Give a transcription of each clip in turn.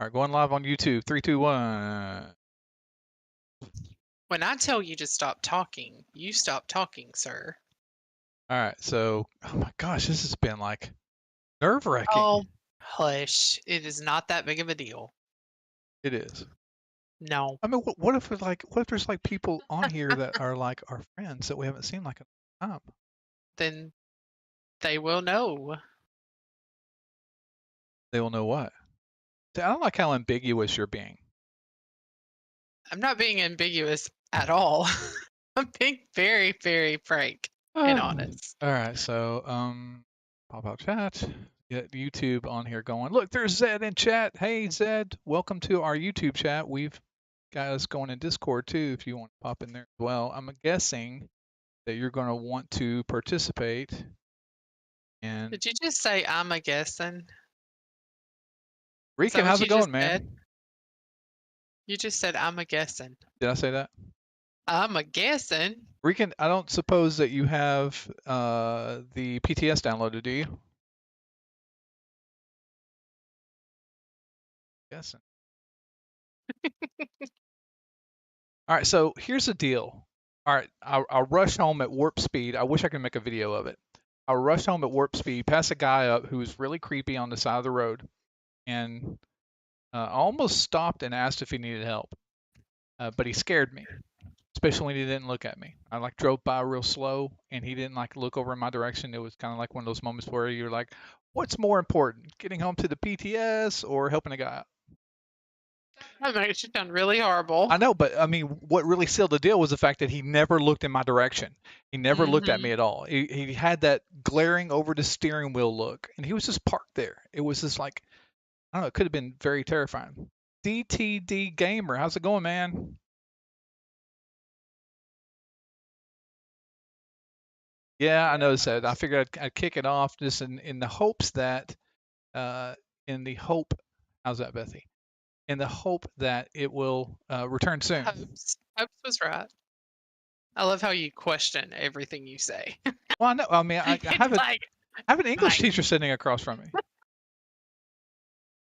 All right, going live on YouTube. 3, 2, 1. When I tell you to stop talking, you stop talking, sir. All right, so oh my gosh, this has been like nerve-wracking. Oh, hush. It is not that big of a deal. It is. No. I mean, what if what if there's like people on here that are like our friends that we haven't seen like in a time? Then they will know. They will know what. See, I don't like how ambiguous you're being. I'm not being ambiguous at all. I'm being very, very frank and honest. All right, so pop out chat. Get YouTube on here going. Look, there's Zed in chat. Hey Zed, welcome to our YouTube chat. We've got us going in Discord too if you want to pop in there as well. I'm guessing that you're going to want to participate. And Did you just say I'm a guessing? Is that Rican, what how's it you just going, said? man? You just said I'm a guessing. Did I say that? I'm a guessing. Rican, I don't suppose that you have the PTS downloaded, do you? Guessing. All right, so here's the deal. All right, I'll rush home at warp speed. I wish I could make a video of it. I'll rush home at warp speed, pass a guy up who was really creepy on the side of the road, and I almost stopped and asked if he needed help, but he scared me, especially when he didn't look at me. I like drove by real slow, and he didn't like look over in my direction. It was kind of like one of those moments where you're like, "What's more important, getting home to the PTS or helping a guy out?" That makes you sound really horrible. I know, but I mean, what really sealed the deal was the fact that he never looked in my direction. He never looked at me Mm-hmm. at all. He had that glaring over the steering wheel look, and he was just parked there. It was just like, I don't know, it could have been very terrifying. DTD Gamer, how's it going, man? Yeah, I noticed that. I figured I'd kick it off just in the hopes that, uh, in the hope, how's that, Bethy? In the hope that it will return soon. Hopes. Hopes was right. I love how you question everything you say. Well, I know. I mean, I It's like, have an English like, teacher sitting across from me. In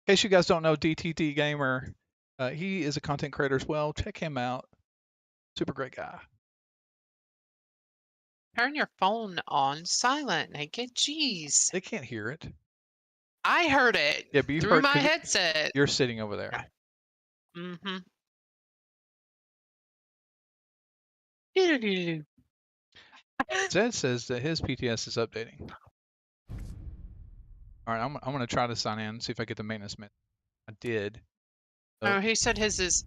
case you guys don't know, DTT Gamer, he is a content creator as well. Check him out. Super great guy. turn your phone on silent, naked. Jeez. They can't hear it. I heard it Yeah, but you through heard my because headset. you're sitting over there. Mm-hmm. Doo-doo-doo-doo. Zed says that his PTS is updating. All right, I'm going to try to sign in, see if I get the maintenance message. I did. So, Oh, he said his is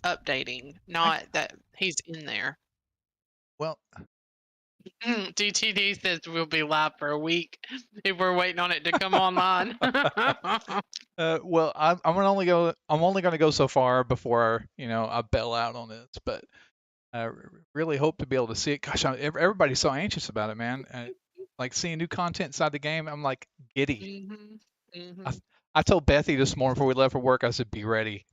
updating, not that he's in there. well, DTD says we'll be live for a week if we're waiting on it to come online. well, I'm only going to go so far before I bail out on this, but I really hope to be able to see it. Gosh, everybody's so anxious about it, man. Like seeing new content inside the game, I'm like giddy. Mm-hmm. Mm-hmm. I told Bethy this morning before we left for work, I said, "Be ready."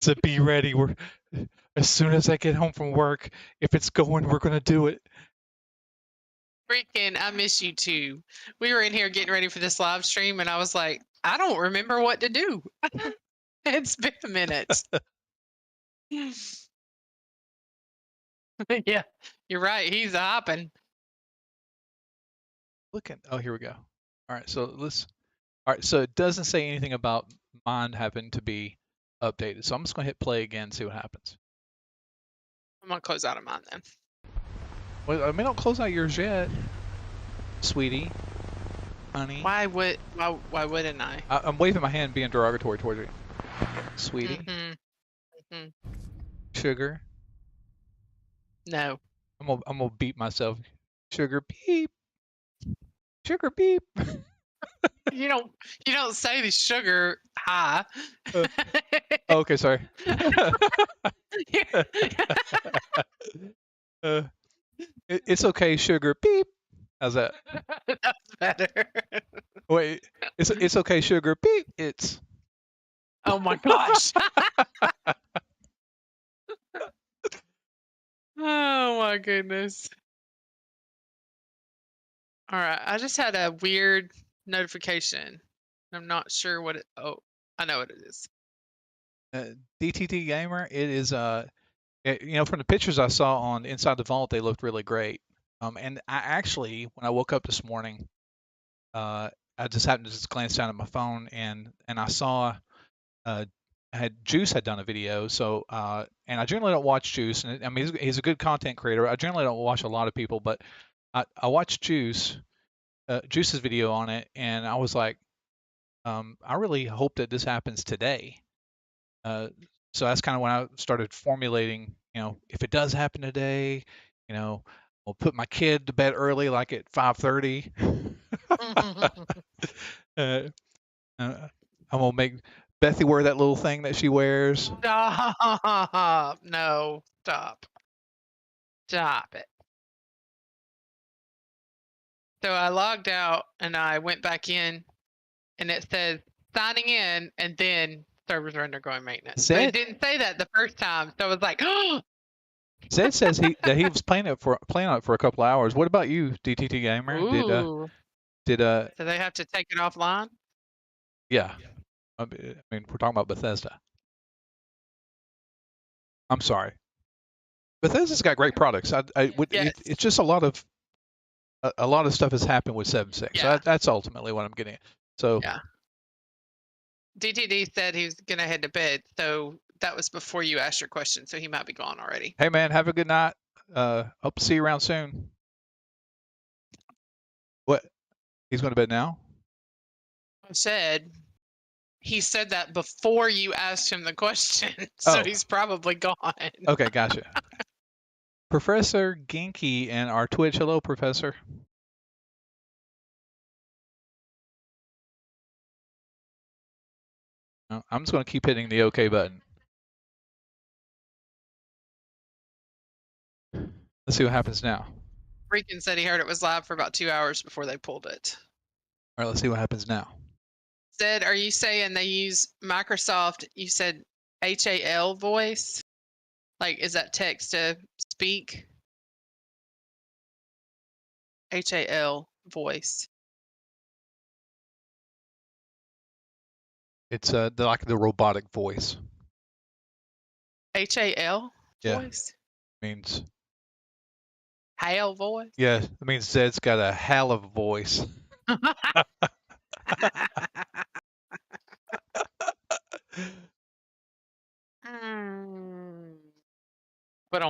To be ready. We're as soon as I get home from work, if it's going, we're gonna do it. Freaking, I miss you too. We were in here getting ready for this live stream, and I was like, I don't remember what to do. It's been a minute. Yeah, you're right. He's hopping. Oh, here we go. All right, so all right, so it doesn't say anything about mine having to be updated. So I'm just gonna hit play again, and see what happens. I'm gonna close out of mine then. Well, I mean, don't close out yours yet, sweetie, honey. Why wouldn't I? I'm waving my hand, being derogatory towards you, sweetie, Mm-hmm. Mm-hmm. sugar. No. I'm gonna beat myself. Sugar beep, sugar beep. You don't say the sugar high. Oh, okay, sorry. It's okay, sugar beep. How's that? That's better. Wait, it's okay, sugar beep. It's Oh my gosh. Oh my goodness. All right, I just had a weird notification. I'm not sure what it. Oh, I know what it is. DTT Gamer, it is from the pictures I saw on Inside the Vault, they looked really great. And I actually, when I woke up this morning, I just happened to just glance down at my phone and I saw uh, Juice had done a video. So and I generally don't watch Juice, and I mean he's a good content creator. I generally don't watch a lot of people, but I watched Juice's video on it, and I was like, I really hope that this happens today. Uh, so that's kind of when I started formulating, if it does happen today, I'll put my kid to bed early, like at 5:30. uh, I'm gonna make Bethy wear that little thing that she wears. Stop! No, stop. Stop it. So I logged out and I went back in, and it says signing in, and then servers are undergoing maintenance. But it didn't say that the first time, so I was like, oh. Zed says that he was playing on it for a couple of hours. What about you, DTT Gamer? Ooh. Did So they have to take it offline? yeah. I mean, we're talking about Bethesda. I'm sorry. Bethesda's got great products. Yes. It's just a lot of stuff has happened with 7.6. Yeah. That's ultimately what I'm getting at. So Yeah. DTD said he was going to head to bed, so that was before you asked your question, so he might be gone already. hey man, have a good night. Hope to see you around soon. What? He's going to bed now? He said that before you asked him the question, so he's probably gone. Okay, gotcha. Professor Ginky and our Twitch. Hello, Professor. I'm just going to keep hitting the OK button. Let's see what happens now. Freakin said he heard it was live for about 2 hours before they pulled it. All right, let's see what happens now. Zed, are you saying they use Microsoft, you said HAL voice? Like, is that text to speak? HAL voice. It's like the robotic voice. HAL Yeah. voice? Means HAL voice? yeah, it means Zed's got a hell of a voice. But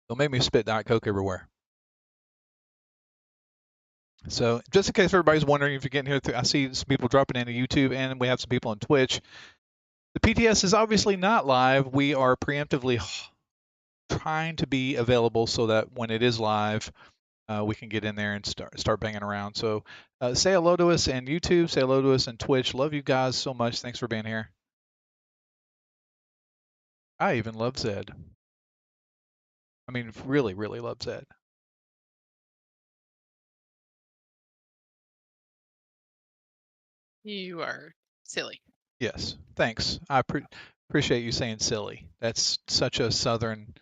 Don't make me spit Diet Coke everywhere. So just in case everybody's wondering if you're getting here, I see some people dropping into YouTube, and we have some people on Twitch. The PTS is obviously not live. We are preemptively trying to be available so that when it is live, we can get in there and start banging around. So say hello to us on YouTube, say hello to us on Twitch. Love you guys so much. Thanks for being here. I even love Zed. I mean, really, really love Zed. you are silly. Yes, thanks. I appreciate you saying silly. That's such a Southern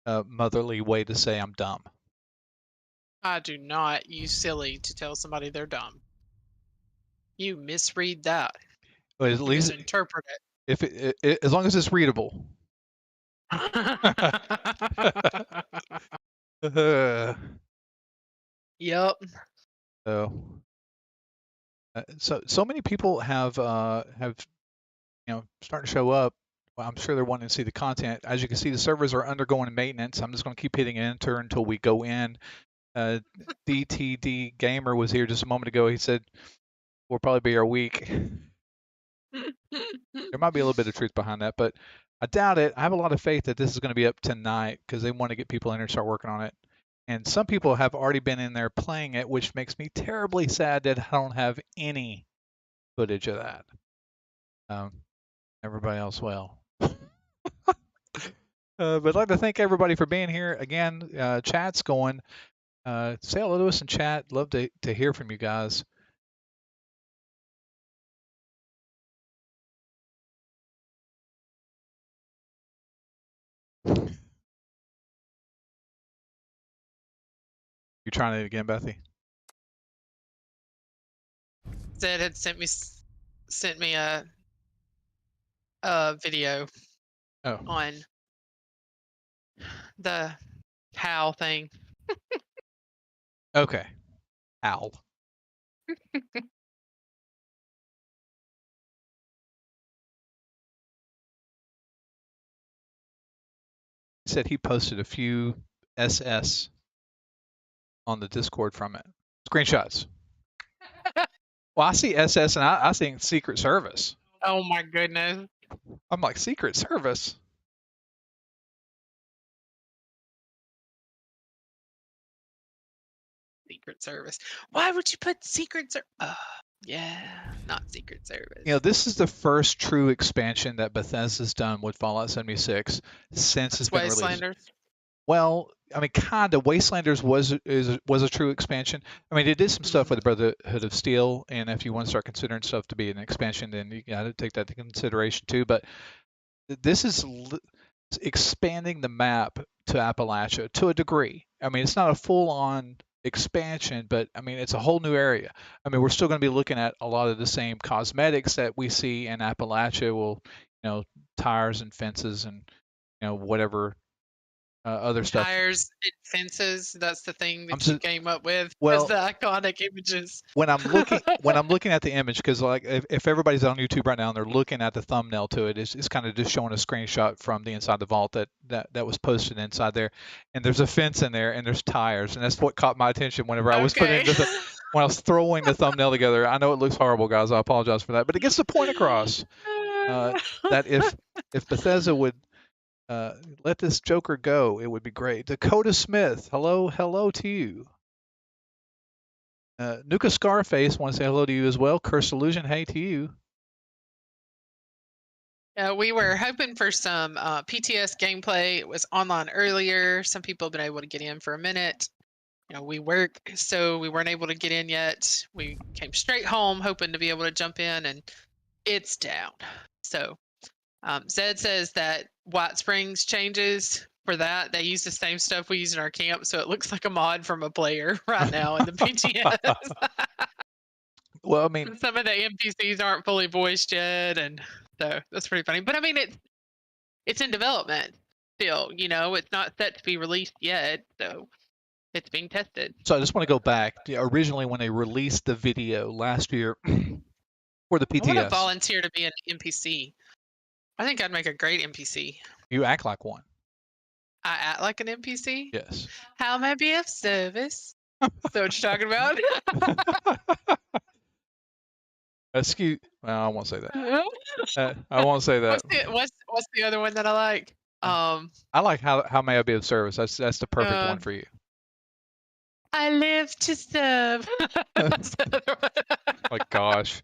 motherly way to say I'm dumb. I do not use silly to tell somebody they're dumb. You misread that. But at least misinterpret if as long as it's readable. Yep. So many people have starting to show up. Well, I'm sure they're wanting to see the content. As you can see, the servers are undergoing maintenance. I'm just going to keep hitting enter until we go in. DTD Gamer was here just a moment ago. He said we'll probably be here a week. There might be a little bit of truth behind that, but I doubt it. I have a lot of faith that this is going to be up tonight because they want to get people in here and start working on it. And some people have already been in there playing it, which makes me terribly sad that I don't have any footage of that. Everybody else well. But I'd like to thank everybody for being here. Again, chat's going. Say hello to us in chat. Love to hear from you guys. You're trying it again, Bethy? Zed had sent me a video on the HAL thing. Okay. Owl. He said he posted a few SS on the Discord from it. Screenshots. Well, I see SS and I think Secret Service. Oh my goodness. I'm like, Secret Service? Secret Service. Why would you put Secret Service? Yeah, not Secret Service. You know, this is the first true expansion that Bethesda's done with Fallout 76 since it's been released. Well, I mean, kind of. Wastelanders was a true expansion. I mean, it did some stuff with the Brotherhood of Steel, and if you want to start considering stuff to be an expansion, then you got to take that into consideration too. But this is expanding the map to Appalachia to a degree. I mean, it's not a full-on expansion, but I mean, it's a whole new area. I mean, we're still going to be looking at a lot of the same cosmetics that we see in Appalachia. Well, tires and fences and whatever other stuff. Tires and fences. That's the thing that you came up with. Well, the iconic images. When I'm looking at the image, because like if everybody's on YouTube right now and they're looking at the thumbnail to it, it's kind of just showing a screenshot from the inside the vault that was posted inside there, and there's a fence in there and there's tires, and that's what caught my attention whenever I was putting when I was throwing the thumbnail together. I know it looks horrible, guys. I apologize for that, but it gets the point across that if Bethesda would let this Joker go, it would be great. Dakota Smith, hello to you. Nuka Scarface want to say hello to you as well. Curse Illusion, hey to you. We were hoping for some PTS gameplay. It was online earlier. Some people have been able to get in for a minute. We work, so we weren't able to get in yet. We came straight home hoping to be able to jump in, and it's down. So Zed says that White Springs changes for that. They use the same stuff we use in our camp, so it looks like a mod from a player right now in the PTS. Well, I mean, some of the NPCs aren't fully voiced yet, and so that's pretty funny. But I mean, it's in development still. It's not set to be released yet, so it's being tested. So I just want to go back. Originally, when they released the video last year for the PTS, I want to volunteer to be an NPC. I think I'd make a great NPC. You act like one. I act like an NPC? Yes. How may I be of service? Is that what you're talking about? Well, I won't say that. I won't say that. What's the other one that I like? I like how may I be of service. That's the perfect one for you. I live to serve. That's the other one. My gosh.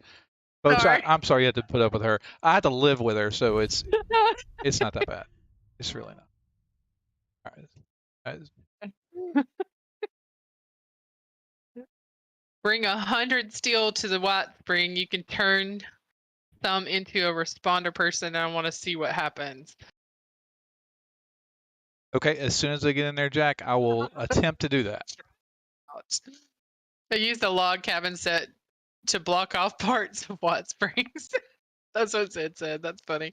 Folks, I'm sorry you had to put up with her. I had to live with her, so it's not that bad. It's really not. All right. Bring 100 steel to the White Spring. You can turn some into a responder person, and I want to see what happens. Okay, as soon as I get in there, Jack, I will attempt to do that. They used a log cabin set to block off parts of White Springs. That's what it said. That's funny.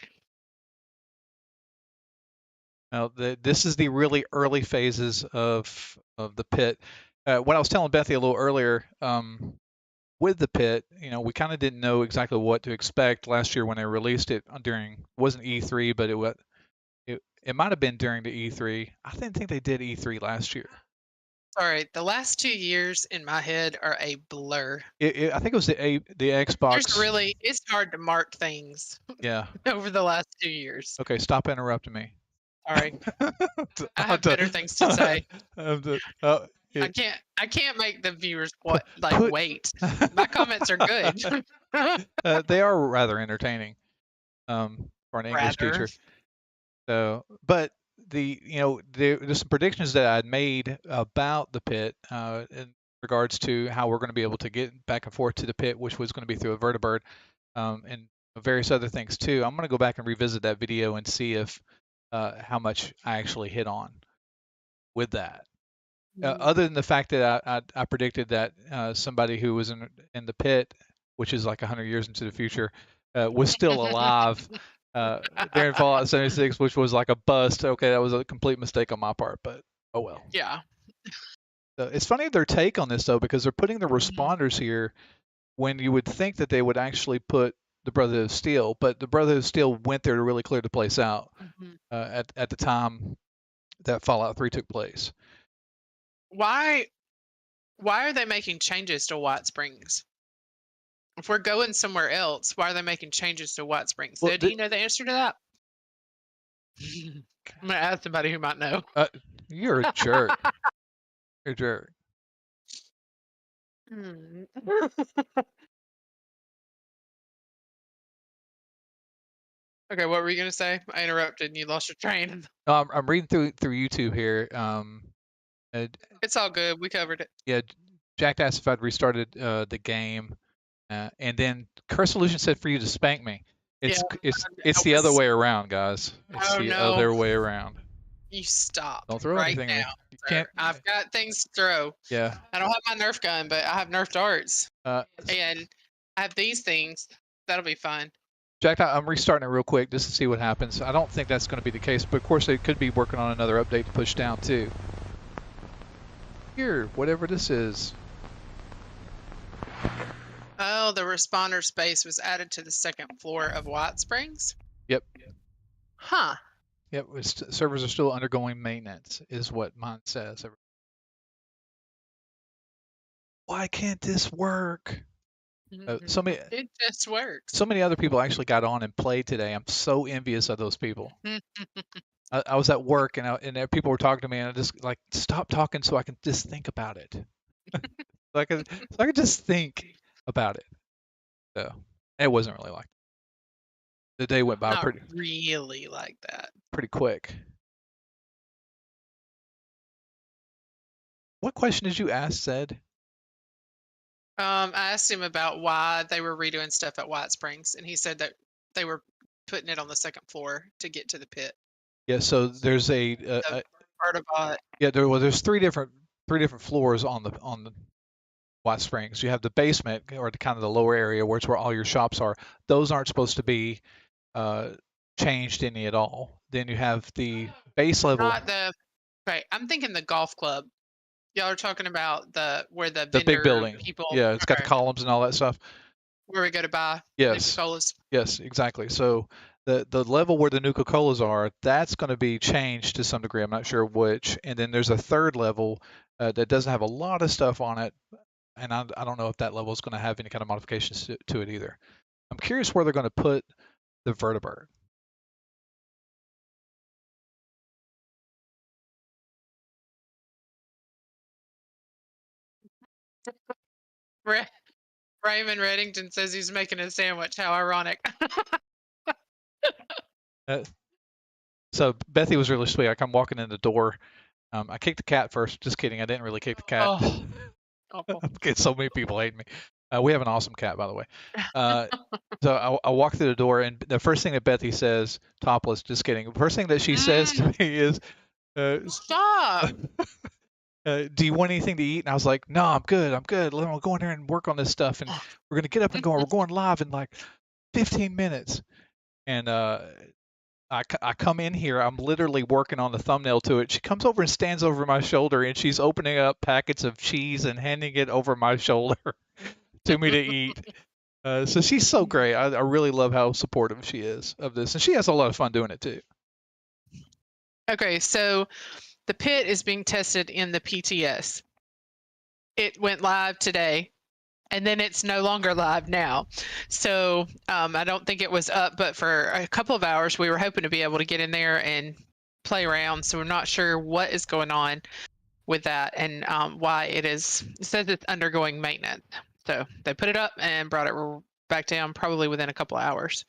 Now, this is the really early phases of the Pitt. What I was telling Bethy a little earlier, with the Pitt, we kind of didn't know exactly what to expect last year when they released it wasn't E3, but it might have been during the E3. I didn't think they did E3 last year. Sorry, the last 2 years in my head are a blur. I think it was the Xbox. It's hard to mark things. Yeah. Over the last 2 years. Okay, stop interrupting me. Sorry. I have better things to say. I can't make the viewers wait. My comments are good. They are rather entertaining for an English teacher. So, but there's some predictions that I'd made about the Pitt in regards to how we're going to be able to get back and forth to the Pitt, which was going to be through a vertibird, and various other things too. I'm going to go back and revisit that video and see if how much I actually hit on with that. Other than the fact that I predicted that somebody who was in the Pitt which is like 100 years into the future, was still alive during Fallout 76, which was like a bust. Okay, that was a complete mistake on my part, but oh well. Yeah. It's funny their take on this though, because they're putting the Mhm. responders here when you would think that they would actually put the Brotherhood of Steel, but the Brotherhood of Steel went there to really clear the place out Mhm. at the time that Fallout 3 took place. Why are they making changes to White Springs? If we're going somewhere else, why are they making changes to White Springs? Well, Do you know the answer to that? I'm gonna ask somebody who might know. you're a jerk. You're a jerk. Hmm. Okay, what were you gonna say? I interrupted and you lost your train. No, I'm reading through YouTube here. Uh, It's all good. We covered it. yeah, Jack asked if I'd restarted the game, and then Curse Solution said for you to spank me. Yeah, It's I the other was. way around, guys. It's Oh the no! other way around. You stop Don't throw right anything at me. now, You sir. can't. I've got things to throw. Yeah. I don't have my Nerf gun, but I have Nerf darts, Uh, and I have these things. That'll be fun. Jack, I'm restarting it real quick just to see what happens. I don't think that's going to be the case, but of course they could be working on another update to push down too. Here, whatever this is. Oh, the responder space was added to the second floor of White Springs. Yep. Huh. Yep. Servers are still undergoing maintenance, is what mine says. Why can't this work? So many. It just works. So many other people actually got on and played today. I'm so envious of those people. I was at work and people were talking to me and I just like stop talking so I can just think about it. so I could just think about it. So it wasn't really like that. The day went by Not pretty really like that. pretty quick. What question did you ask, Zed? I asked him about why they were redoing stuff at White Springs, and he said that they were putting it on the second floor to get to the pit. Yeah, so there's The part about there's three different floors on the White Springs. You have the basement or the kind of the lower area where it's where all your shops are. Those aren't supposed to be changed any at all. Then you have the base level. not the right. I'm thinking the golf club. Y'all are talking about where the The big vendor building. people. Yeah, it's got the Okay, columns and all that stuff. where we go to buy Yes. Nuka-Colas. Yes, exactly. So the level where the Nuka-Colas are, that's going to be changed to some degree. I'm not sure which. And then there's a third level that doesn't have a lot of stuff on it, and I don't know if that level is going to have any kind of modifications to it either. I'm curious where they're going to put the vertibird. Raymond Reddington says he's making a sandwich. How ironic. So Bethy was really sweet. Like I'm walking in the door. I kicked the cat first. Just kidding. I didn't really kick the cat. Oh, awful. I'm getting so many people hating me. We have an awesome cat, by the way. So I walk through the door, and the first thing that Bethy says, topless, just kidding. The first thing that she says to me is, Stop. do you want anything to eat? And I was like, no, I'm good. I'm good. We'll go in here and work on this stuff. And we're going to get up and go. We're going live in like 15 minutes. And I come in here. I'm literally working on the thumbnail to it. She comes over and stands over my shoulder, and she's opening up packets of cheese and handing it over my shoulder to me to eat. So she's so great. I really love how supportive she is of this. And she has a lot of fun doing it too. Okay, so the pit is being tested in the PTS. It went live today, and then it's no longer live now. So I don't think it was up, but for a couple of hours, we were hoping to be able to get in there and play around. So we're not sure what is going on with that and why it says it's undergoing maintenance. So they put it up and brought it back down probably within a couple of hours.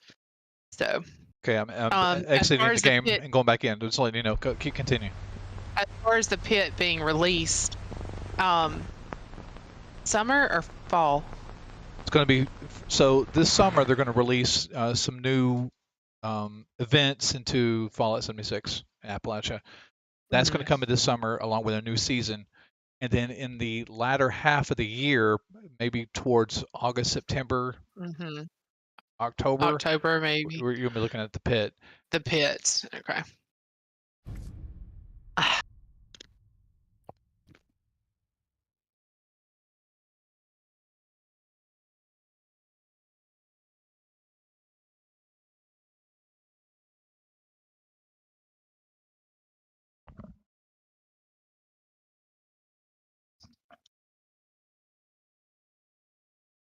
So. Okay, I'm exiting the game and going back in. Just letting you know. Keep continue. As far as the pit being released, summer or fall? It's going to be so this summer. They're going to release some new events into Fallout 76 in Appalachia. That's going to come in this summer along with a new season. and then in the latter half of the year, maybe towards August, September, Mm-hmm. October, October, maybe. you're gonna be looking at the pit. The pits. Okay.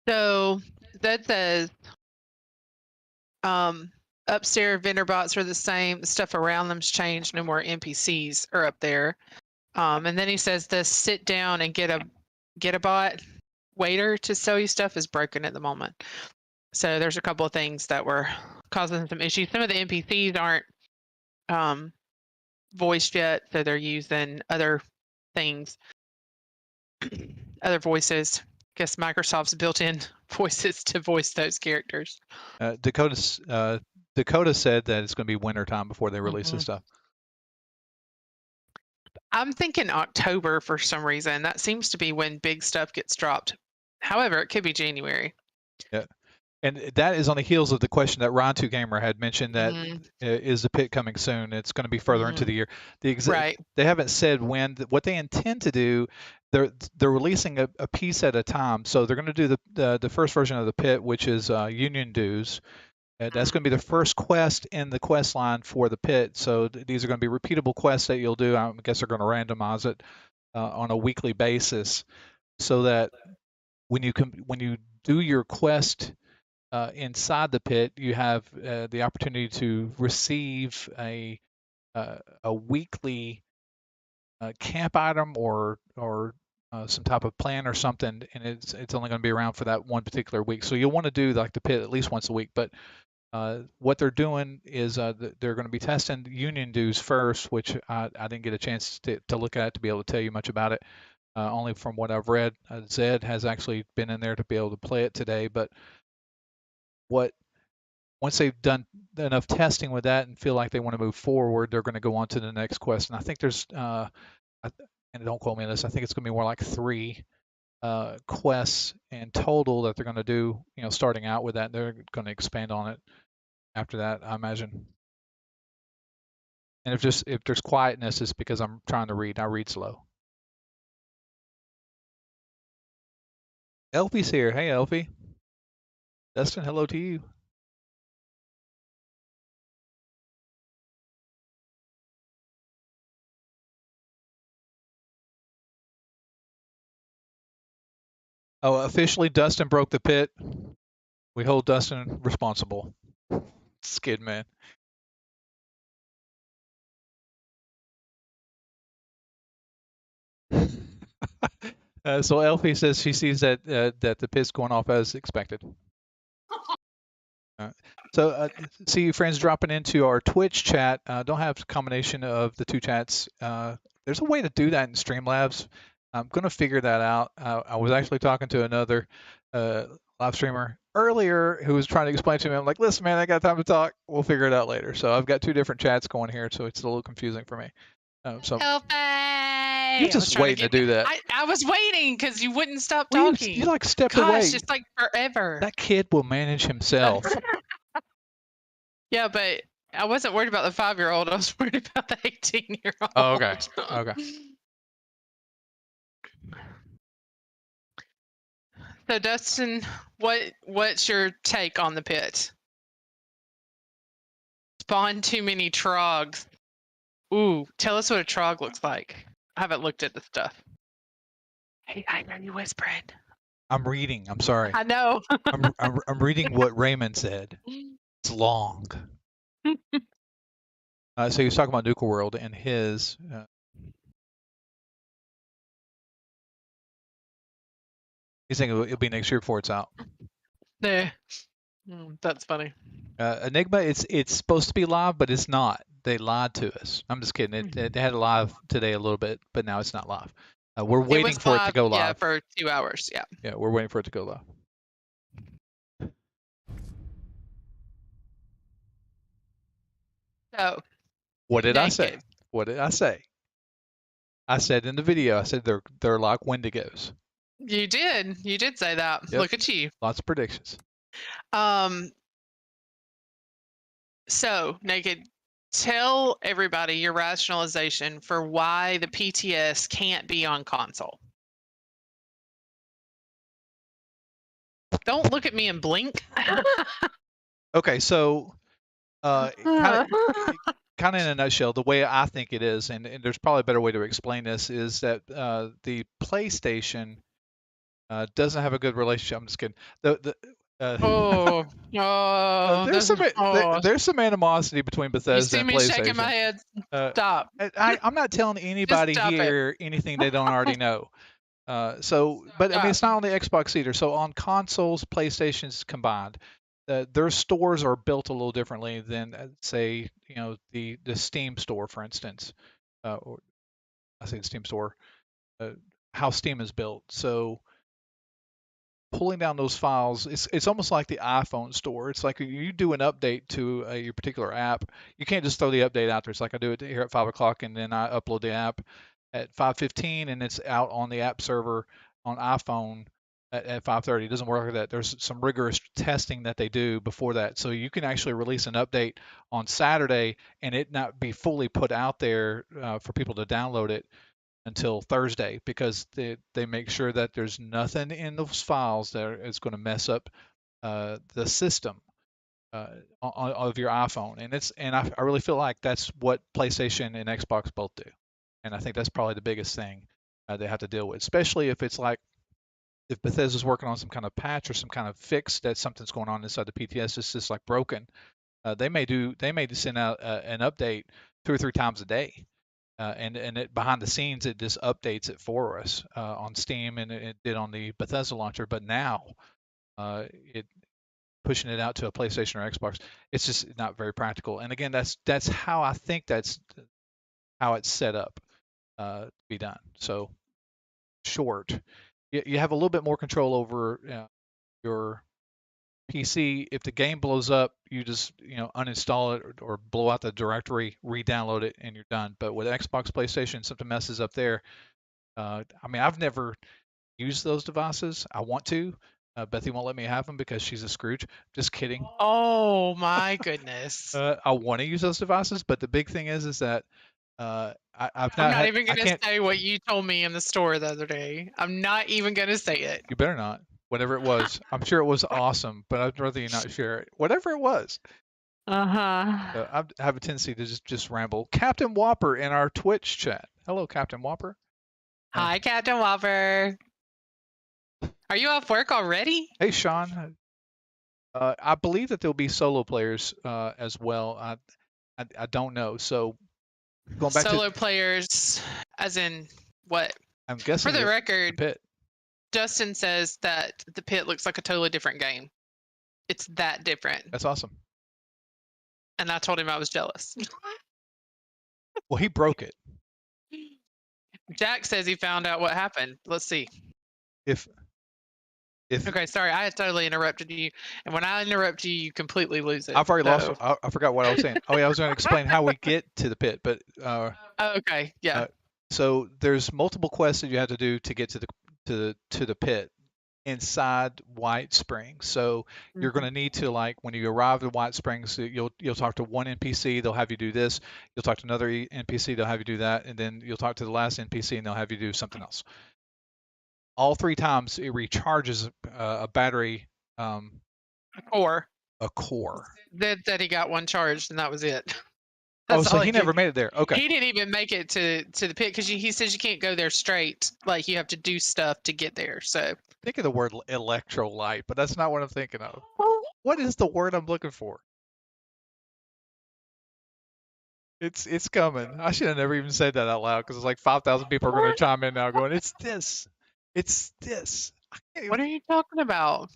So that says upstairs vendor bots are the same. The stuff around them's changed. No more NPCs are up there. And then he says the sit down and get a bot waiter to sell you stuff is broken at the moment. So there's a couple of things that were causing some issues. Some of the NPCs aren't voiced yet, so they're using other things, other voices. I guess Microsoft's built-in voices to voice those characters. Dakota said that it's going to be winter time before they release this stuff. I'm thinking October for some reason. That seems to be when big stuff gets dropped. However, it could be January. Yeah. And that is on the heels of the question that Ron2 Gamer had mentioned that is the pit coming soon? It's going to be further into the year. Right. They haven't said when. What they intend to do, they're releasing a piece at a time. So they're going to do the first version of the pit, which is Union Dues. That's going to be the first quest in the quest line for the pit. So these are going to be repeatable quests that you'll do. I guess they're going to randomize it on a weekly basis, so that when you do your quest inside the pit, you have the opportunity to receive a weekly camp item or some type of plan or something, and it's only going to be around for that one particular week. So you'll want to do like the pit at least once a week. But what they're doing is they're going to be testing Union Dues first, which I didn't get a chance to look at to be able to tell you much about it. Only from what I've read. Zed has actually been in there to be able to play it today, but once they've done enough testing with that and feel like they want to move forward, they're going to go on to the next quest. And I think there's, and don't quote me on this, I think it's going to be more like 3 quests in total that they're going to do, starting out with that. They're going to expand on it after that, I imagine. And if there's quietness, it's because I'm trying to read. I read slow. Elfie's here. Hey, Elfie. Dustin, hello to you. Oh, officially, Dustin broke the pit. We hold Dustin responsible. Skid man. So Elfie says she sees that the pit's going off as expected. So see you friends dropping into our Twitch chat. Don't have a combination of the two chats. There's a way to do that in Streamlabs. I'm going to figure that out. I was actually talking to another live streamer earlier who was trying to explain to me. I'm like, listen, man, I got time to talk. We'll figure it out later. So I've got 2 different chats going here, so it's a little confusing for me. So help me! You're just waiting to do that. I was waiting because you wouldn't stop talking. You like stepped away. Gosh, it's like forever. That kid will manage himself. Yeah, but I wasn't worried about the 5-year-old. I was worried about the 18-year-old. Oh, okay. Okay. So Dustin, what's your take on the pit? Spawn too many trogs. Ooh, tell us what a trog looks like. I haven't looked at the stuff. Hey, I hear you whispering. I'm reading. I'm sorry. I know. I'm reading what Raymond said. It's long. So he was talking about Nuka World and his. He's saying it'll be next year before it's out. Yeah, that's funny. Enigma, it's supposed to be live, but it's not. They lied to us. I'm just kidding. It had it live today a little bit, but now it's not live. We're waiting for it to go live. Yeah, for 2 hours. Yeah. Yeah, we're waiting for it to go live. So. What did I say? What did I say? I said in the video, I said they're like Wendigos. You did say that. Yep. Look at you. Lots of predictions. So Naked, tell everybody your rationalization for why the PTS can't be on console. Don't look at me and blink. Okay, so kind of in a nutshell, the way I think it is, and there's probably a better way to explain this, is that the PlayStation doesn't have a good relationship. I'm just kidding. There's some animosity between You Bethesda see and me shaking my PlayStation. head. Stop. I'm not telling anybody stop it. here anything they don't already know. But I mean, it's not on the Xbox either. So on consoles, PlayStations combined, their stores are built a little differently than, say, the Steam store, for instance. Or I say the Steam store, how Steam is built. So pulling down those files, it's almost like the iPhone store. It's like you do an update to your particular app. You can't just throw the update out there. It's like I do it here at 5 o'clock, and then I upload the app at 5:15, and it's out on the app server on iPhone at 5:30. It doesn't work like that. There's some rigorous testing that they do before that. So you can actually release an update on Saturday and it not be fully put out there for people to download it until Thursday, because they make sure that there's nothing in those files that is going to mess up the system of your iPhone. And I really feel like that's what PlayStation and Xbox both do. And I think that's probably the biggest thing they have to deal with, especially if it's like if Bethesda's working on some kind of patch or some kind of fix that something's going on inside the PTS, it's just like broken. They may send out an update 2 or 3 times a day. And it behind the scenes, it just updates it for us on Steam, and it did on the Bethesda launcher. But now, it pushing it out to a PlayStation or Xbox, it's just not very practical. And again, that's how I think that's how it's set up to be done. So short, you have a little bit more control over your PC. If the game blows up, you just uninstall it or blow out the directory, re-download it, and you're done. But with Xbox, PlayStation, something messes up there. I mean, I've never used those devices. I want to. Bethy won't let me have them because she's a Scrooge. Just kidding. Oh my goodness. I want to use those devices, but the big thing is that I'm not even going to say what you told me in the store the other day. I'm not even going to say it. You better not. Whatever it was, I'm sure it was awesome, but I'd rather you not share it. Whatever it was. I have a tendency to just ramble. Captain Whopper in our Twitch chat. Hello, Captain Whopper. Hi, Captain Whopper. Are you off work already? Hey, Sean. I believe that there'll be solo players as well. I don't know. So going back solo players, as in what? I'm guessing for the record, the Pit. Justin says that the Pit looks like a totally different game. It's that different. That's awesome. And I told him I was jealous. Well, he broke it. Jack says he found out what happened. Let's see. If Okay, sorry, I totally interrupted you. And when I interrupt you, you completely lose it. I've already lost. I forgot what I was saying. Oh yeah, I was going to explain how we get to the Pit, but okay, yeah. So there's multiple quests that you have to do to get to the Pit inside White Springs. So you're going to need to, like, when you arrive at White Springs, you'll talk to one NPC, they'll have you do this. You'll talk to another NPC, they'll have you do that, and then you'll talk to the last NPC and they'll have you do something else. All 3 times it recharges a battery. A core. A core. That he got one charged and that was it. So he never made it there. Okay. He didn't even make it to the Pit because he says you can't go there straight. Like, you have to do stuff to get there. So think of the word electrolyte, but that's not what I'm thinking of. What is the word I'm looking for? It's coming. I should have never even said that out loud because it's like 5,000 people are going to chime in now going, it's this. It's this. What are you talking about?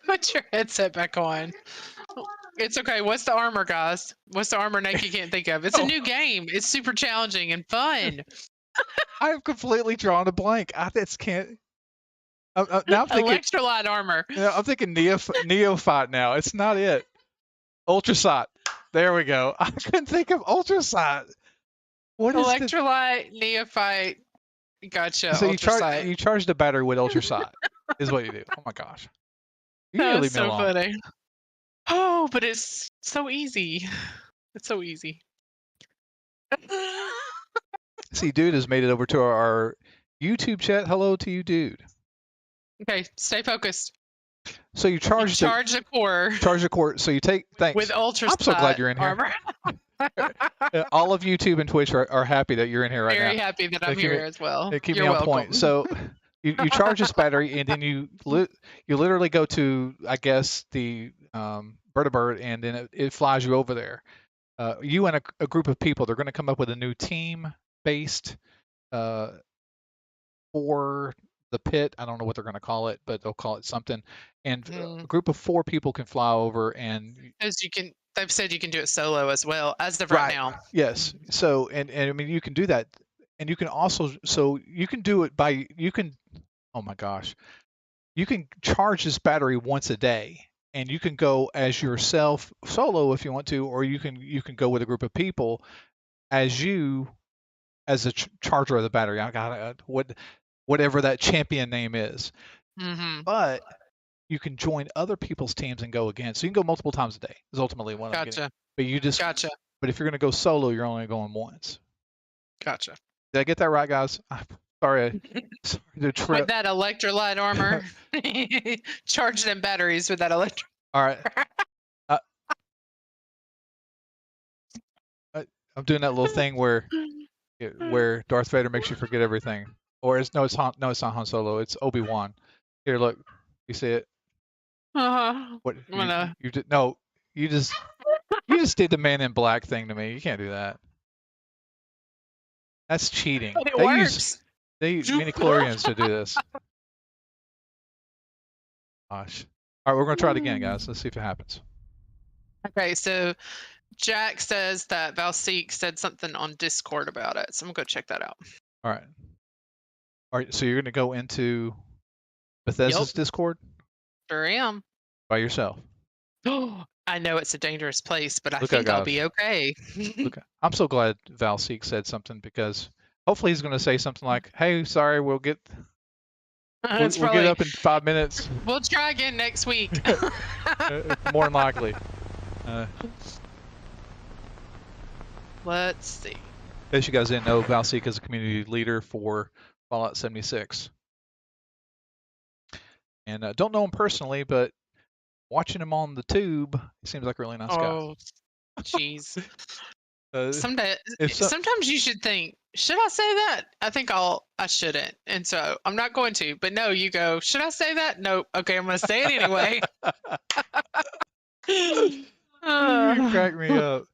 Put your headset back on. It's okay. What's the armor, guys? What's the armor Nike can't think of? It's a new game. It's super challenging and fun. I have completely drawn a blank. I just can't. Now I'm thinking, Electrolyte armor. I'm thinking neophyte now. It's not it. Ultrasight. There we go. I couldn't think of ultrasight. What is the? Electrolyte, neophyte. Gotcha. So Ultrasight. you charge the battery with ultrasight is what you do. Oh my gosh. You need to That's leave me so alone. funny. Oh, but it's so easy. It's so easy. See, dude has made it over to our YouTube chat. Hello to you, dude. Okay, stay focused. So you charge the core. Charge the core. So you take. Thanks. With ultrasight. I'm so glad you're in here. Armor. All of YouTube and Twitch are happy that you're in here right now. Very happy that I'm here as well. They keep You're me on welcome. point. So you charge this battery, and then you literally go to, I guess, the Bird, and then it flies you over there. You and a group of people, they're going to come up with a new team based for the Pitt. I don't know what they're going to call it, but they'll call it something. And a group of 4 people can fly over, and as you can. They've said you can do it solo as well as of right now. Yes. So and I mean you can do that, and you can also you can do it by oh my gosh, you can charge this battery once a day, and you can go as yourself solo if you want to, or you can go with a group of people as a charger of the battery. I got whatever that champion name is. Mm-hmm. But you can join other people's teams and go again. So you can go multiple times a day. Is ultimately what I'm getting. But you just Gotcha. But if you're going to go solo, you're only going once. Gotcha. Did I get that right, guys? Sorry to trip. With that electrolyte armor, charge them batteries with that electrolyte. All right. I'm doing that little thing where Darth Vader makes you forget everything, or it's not Han Solo. It's Obi-Wan. Here, look. You see it? What you did? No, you just did the Man in Black thing to me. You can't do that. That's cheating. But it works. They use midi-chlorians to do this. Gosh. All right, we're gonna try it again, guys. Let's see if it happens. Okay, so Jack says that Valseek said something on Discord about it, so I'm gonna go check that out. All right. So you're gonna go into Bethesda's Discord? Sure am. By yourself? I know it's a dangerous place, but I think I'll be okay. I'm so glad Valseek said something, because hopefully he's going to say something like, "Hey, sorry, we'll get up in 5 minutes. We'll try again next week." More than likely. Let's see. As you guys didn't know, Valseek is a community leader for Fallout 76. And don't know him personally, but watching him on the tube, he seems like a really nice guy. Oh, jeez. Sometimes you should think, should I say that? I think I shouldn't. And so I'm not going to. But no, you go, should I say that? Nope. Okay, I'm going to say it anyway. You crack me up.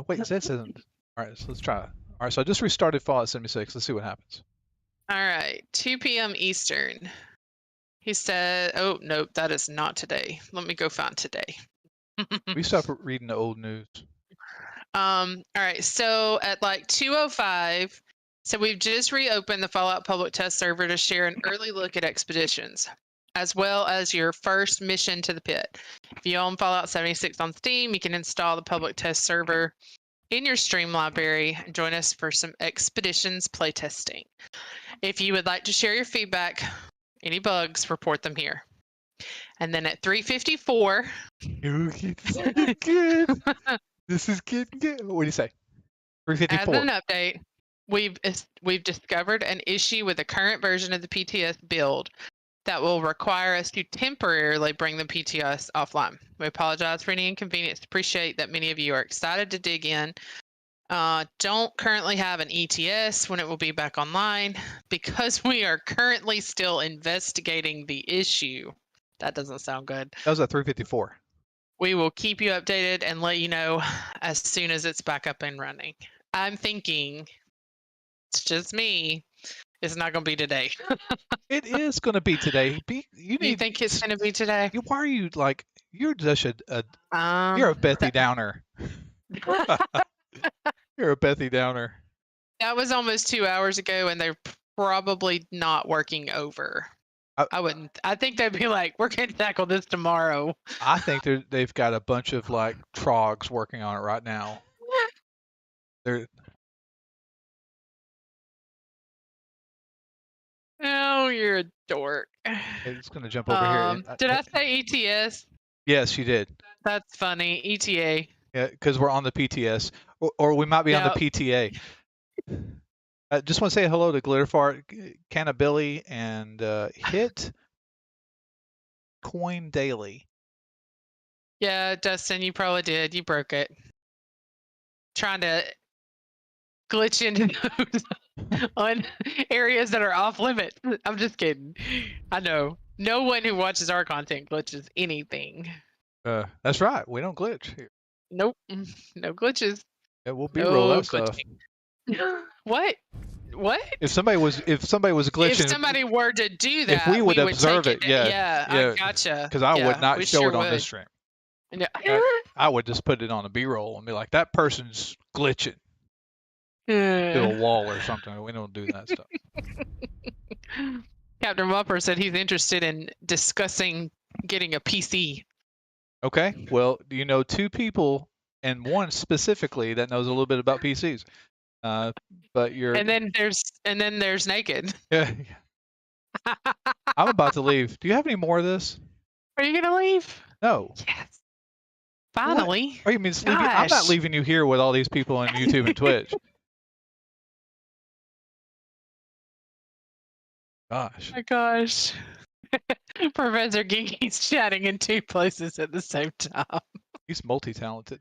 Wait, that isn't. All right, so let's try it. All right, so I just restarted Fallout 76. Let's see what happens. All right, 2 p.m. Eastern. He said, oh, nope, that is not today. Let me go find today. We stopped reading the old news. All right, so at like 2:05, so we've just reopened the Fallout public test server to share an early look at expeditions, as well as your first mission to the Pit. If you own Fallout 76 on Steam, you can install the public test server in your Stream library and join us for some expeditions playtesting. If you would like to share your feedback, any bugs, report them here. And then at 3:54, this is getting good. What do you say? 3:54. As an update, we've discovered an issue with the current version of the PTS build that will require us to temporarily bring the PTS offline. We apologize for any inconvenience. Appreciate that many of you are excited to dig in. Don't currently have an ETS when it will be back online because we are currently still investigating the issue. That doesn't sound good. That was at 3:54. We will keep you updated and let you know as soon as it's back up and running. I'm thinking, it's just me, it's not going to be today. It is going to be today. You think it's going to be today? Why are you like, you're just you're a Bethy Downer. You're a Bethy Downer. That was almost 2 hours ago, and they're probably not working over. I wouldn't. I think they'd be like, we're going to tackle this tomorrow. I think they've got a bunch of like trogs working on it right now. They're Oh, you're a dork. it's going to jump over here. Did I say ETS? Yes, you did. That's funny. ETA. Yeah, because we're on the PTS, or we might be on the No. PTA. I just want to say hello to Glitterfart, Cannabilly, and Hit Coin Daily. Yeah, Dustin, you probably did. You broke it. Trying to glitch into those on areas that are off limit. I'm just kidding. I know. No one who watches our content glitches anything. That's right. We don't glitch here. Nope. No glitches. Yeah, we'll B-roll No that stuff. What? What? If somebody was glitching, If somebody were to do that, if we would observe take it, yeah, yeah, yeah, I gotcha. because I Yeah, would not we show sure it on would. this stream. No. I would just put it on a B-roll and be like, that person's glitching to a wall or something. We don't do that stuff. Captain Whopper said he's interested in discussing getting a PC. Okay, well, you know, two people and one specifically that knows a little bit about PCs. But you're And then there's Naked. yeah. I'm about to leave. Do you have any more of this? Are you gonna leave? No. Yes. Finally. What? You mean I'm not Gosh. leaving you here with all these people on YouTube and Twitch. Gosh. Oh my gosh. Professor Geeky's chatting in two places at the same time. He's multi-talented.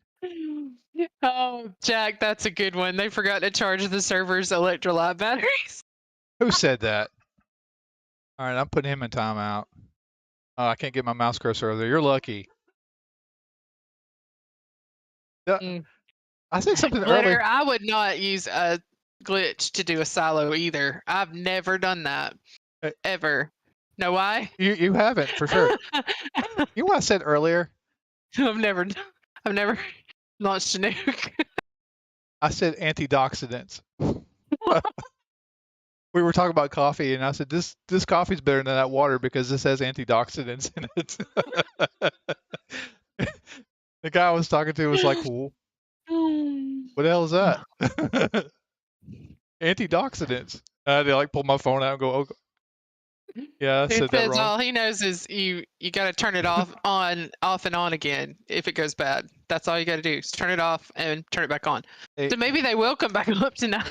Oh, Jack, that's a good one. They forgot to charge the server's electrolyte batteries. Who said that? All right, I'm putting him in timeout. Oh, I can't get my mouse cursor over there. You're lucky. I said something earlier. I would not use a glitch to do a silo either. I've never done that. Ever. Know why? You haven't, for sure. You know what I said earlier? I've never launched a nuke. I said antioxidants. We were talking about coffee, and I said this coffee's better than that water because this has antioxidants in it. The guy I was talking to was like, well, "What the hell is that?" Antioxidants. They like pull my phone out and go, "Oh, yeah, I said that wrong." All he knows is you got to turn it off and on again if it goes bad. That's all you got to do. Is turn it off and turn it back on. Hey, so maybe they will come back up tonight.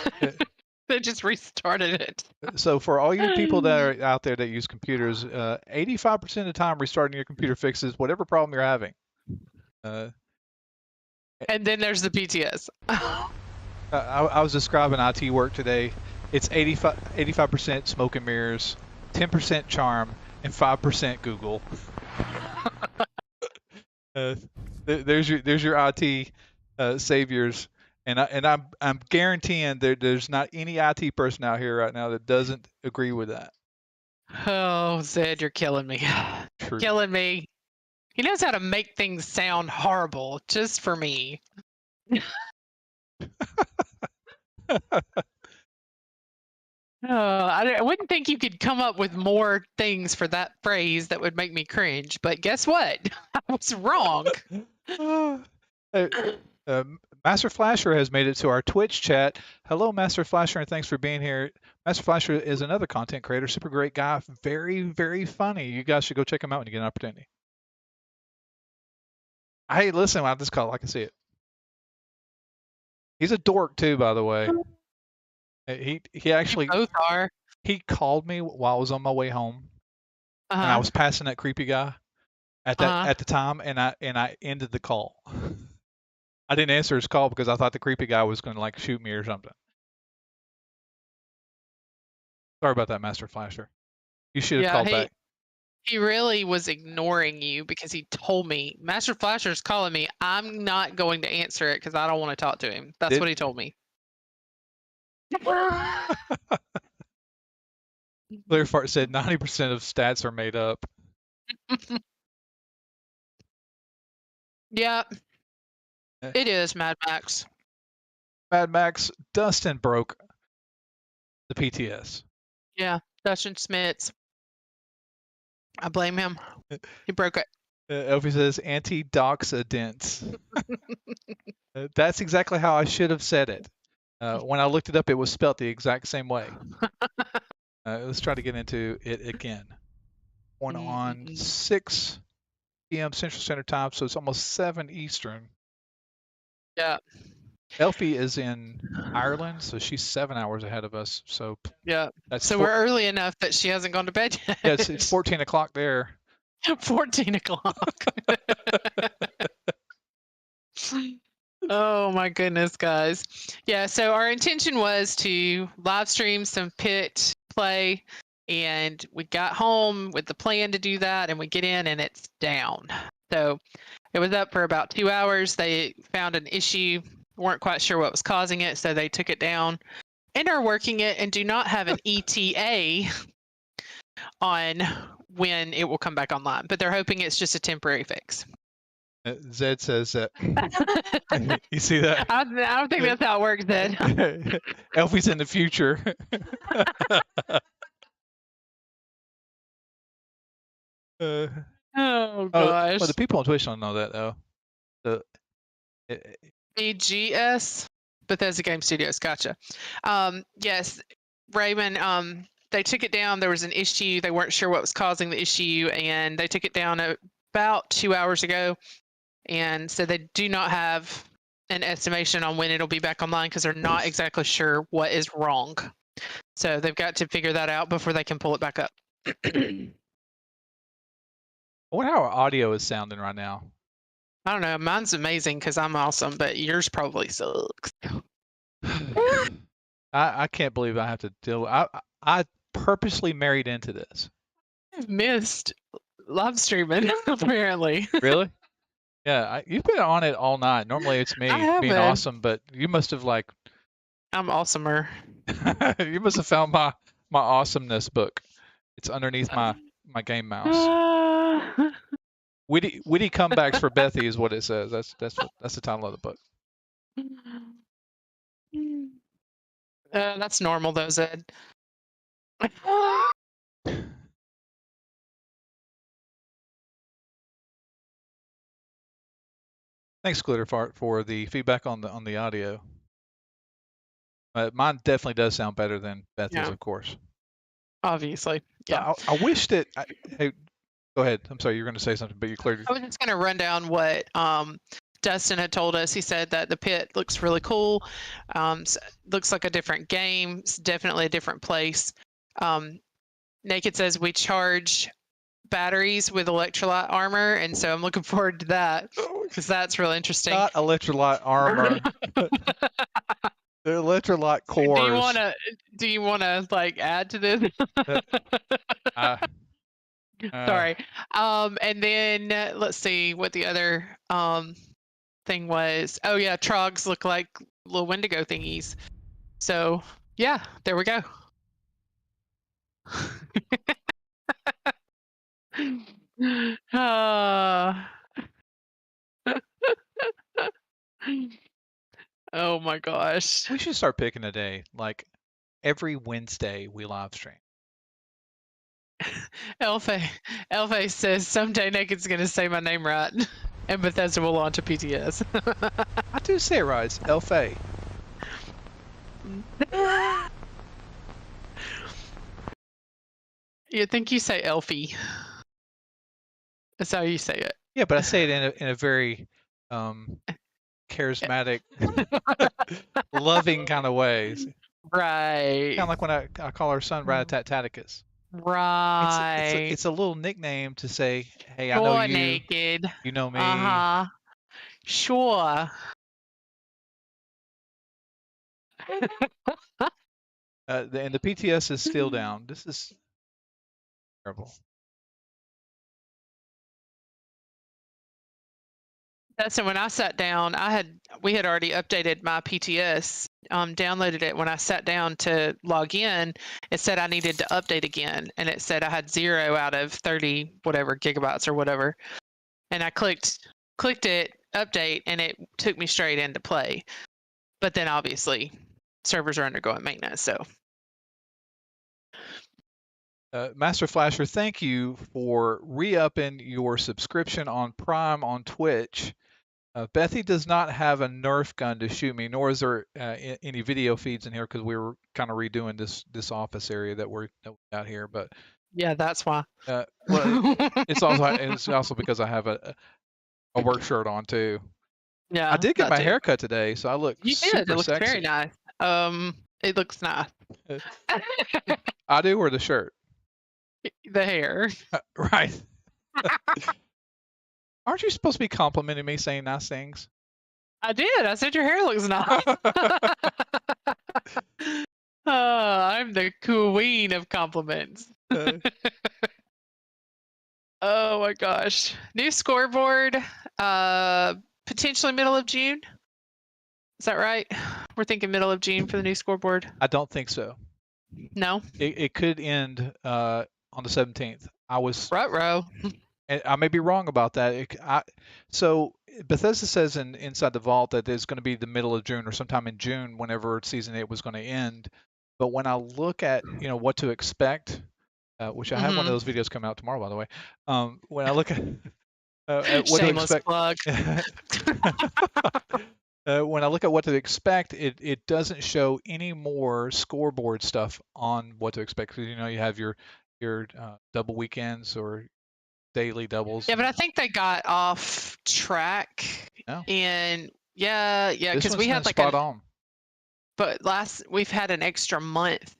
They just restarted it. So for all you people that are out there that use computers, 85% of the time restarting your computer fixes whatever problem you're having. And then there's the PTS. I was describing IT work today. It's 85% smoke and mirrors, 10% charm, and 5% Google. There's your IT saviors. And I'm guaranteeing there's not any IT person out here right now that doesn't agree with that. Oh, Zed, you're killing me. True. Killing me. He knows how to make things sound horrible just for me. I wouldn't think you could come up with more things for that phrase that would make me cringe. But guess what? I was wrong. Master Flasher has made it to our Twitch chat. Hello, Master Flasher, and thanks for being here. Master Flasher is another content creator, super great guy, very, very funny. You guys should go check him out when you get an opportunity. Hey, listen, I just call it like I see it. He's a dork too, by the way. He actually both are. He called me while I was on my way home, and I was passing that creepy guy at the time, and I ended the call. I didn't answer his call because I thought the creepy guy was going to like shoot me or something. Sorry about that, Master Flasher. You should have called back. He really was ignoring you because he told me, Master Flasher's calling me. I'm not going to answer it because I don't want to talk to him. That's what he told me. Clear Fart said 90% of stats are made up. Yeah. It is Mad Max. Mad Max, Dustin broke the PTS. Yeah, Dustin Smits. I blame him. He broke it. Elfie says anti-doxidants. That's exactly how I should have said it. When I looked it up, it was spelt the exact same way. Let's try to get into it again. One on 6 p.m. Central Standard Time, so it's almost 7 Eastern. Yeah. Elfie is in Ireland, so she's 7 hours ahead of us. So Yeah. that's So we're early enough that she hasn't gone to bed yet. yeah, it's 14 o'clock there. 14 o'clock. Oh my goodness, guys. Yeah, so our intention was to live stream some Pitt play, and we got home with the plan to do that, and we get in and it's down. So it was up for about 2 hours. They found an issue, weren't quite sure what was causing it, so they took it down and are working it and do not have an ETA on when it will come back online, but they're hoping it's just a temporary fix. Zed says that. You see that? I don't think that's how it works, Zed. Elfie's in the future. Oh gosh. Well, the people on Twitch don't know that though. BGS, Bethesda Game Studios. Gotcha. Yes, Raymond. They took it down. There was an issue. They weren't sure what was causing the issue, and they took it down about 2 hours ago. And so they do not have an estimation on when it'll be back online because they're not exactly sure what is wrong. So they've got to figure that out before they can pull it back up. I wonder how our audio is sounding right now. I don't know. Mine's amazing because I'm awesome, but yours probably sucks. I can't believe I have to deal. I purposely married into this. I've missed live streaming apparently. Really? Yeah, you've been on it all night. Normally it's me being awesome, but you must have like. I'm awesomer. You must have found my awesomeness book. It's underneath my game mouse. Witty comebacks for Bethy is what it says. That's the title of the book. That's normal though, Zed. Thanks, Glitterfart, for the feedback on the audio. Mine definitely does sound better than Bethy's, of course. Obviously, yeah. So I wish that. Hey, go ahead. I'm sorry, you're going to say something, but you cleared. I was just going to run down what Dustin had told us. He said that the Pit looks really cool. Looks like a different game. It's definitely a different place. Naked says we charge batteries with electrolyte armor, and so I'm looking forward to that because that's really interesting. Not electrolyte armor. The electrolyte cores. Do you wanna like add to this? Sorry. And then let's see what the other thing was. Oh yeah, trogs look like little Wendigo thingies. So yeah, there we go. Oh my gosh. We should start picking a day. Like every Wednesday we live stream. Elfe says someday Naked's gonna say my name right, and Bethesda will launch a PTS. I do say it right. It's Elfe. You think you say Elfie? That's how you say it. Yeah, but I say it in a very charismatic, loving kind of way. Right. Kind of like when I call our son Rat-a-tat-taticus. Right. It's a little nickname to say, hey, I know you. Naked. You know me. Sure. And the PTS is still down. This is terrible. So when I sat down, we had already updated my PTS, downloaded it. When I sat down to log in, it said I needed to update again, and it said I had 0 out of 30 whatever gigabytes or whatever. And I clicked it, update, and it took me straight into play. But then obviously servers are undergoing maintenance, so. Master Flasher, thank you for re-upping your subscription on Prime on Twitch. Bethy does not have a Nerf gun to shoot me, nor is there any video feeds in here because we were kind of redoing this office area that we got here. But Yeah, that's why. well, it's also because I have a work shirt on too. Yeah, I did get that my too. hair cut today, so I look You did. super It looks very sexy. nice. It looks nice. I do, or the shirt. The hair. Right. Aren't you supposed to be complimenting me, saying nice things? I did. I said your hair looks nice. I'm the queen of compliments. Oh my gosh. New scoreboard, potentially middle of June. Is that right? We're thinking middle of June for the new scoreboard. I don't think so. No. It could end on the 17th. Ruh-roh. And I may be wrong about that. So Bethesda says Inside the Vault that it's going to be the middle of June or sometime in June, whenever season 8 was going to end. But when I look at what to expect, which I have one of those videos coming out tomorrow, by the way. When I look at what Shameless to expect, plug. when I look at what to expect, it doesn't show any more scoreboard stuff on what to expect. Because you have your double weekends or daily doubles. Yeah, but I think they got off track. No. And yeah, because we had like spot on. But we've had an extra month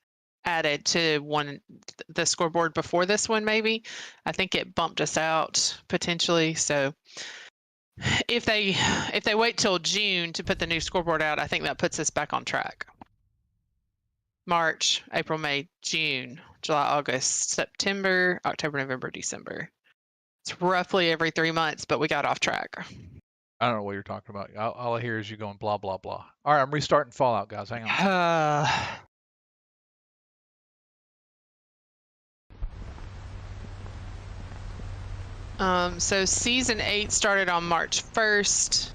added to the scoreboard before this one, maybe. I think it bumped us out potentially. So if they wait till June to put the new scoreboard out, I think that puts us back on track. March, April, May, June, July, August, September, October, November, December. It's roughly every 3 months, but we got off track. I don't know what you're talking about. All I hear is you going blah, blah, blah. All right, I'm restarting Fallout, guys. Hang on. So season 8 started on March 1st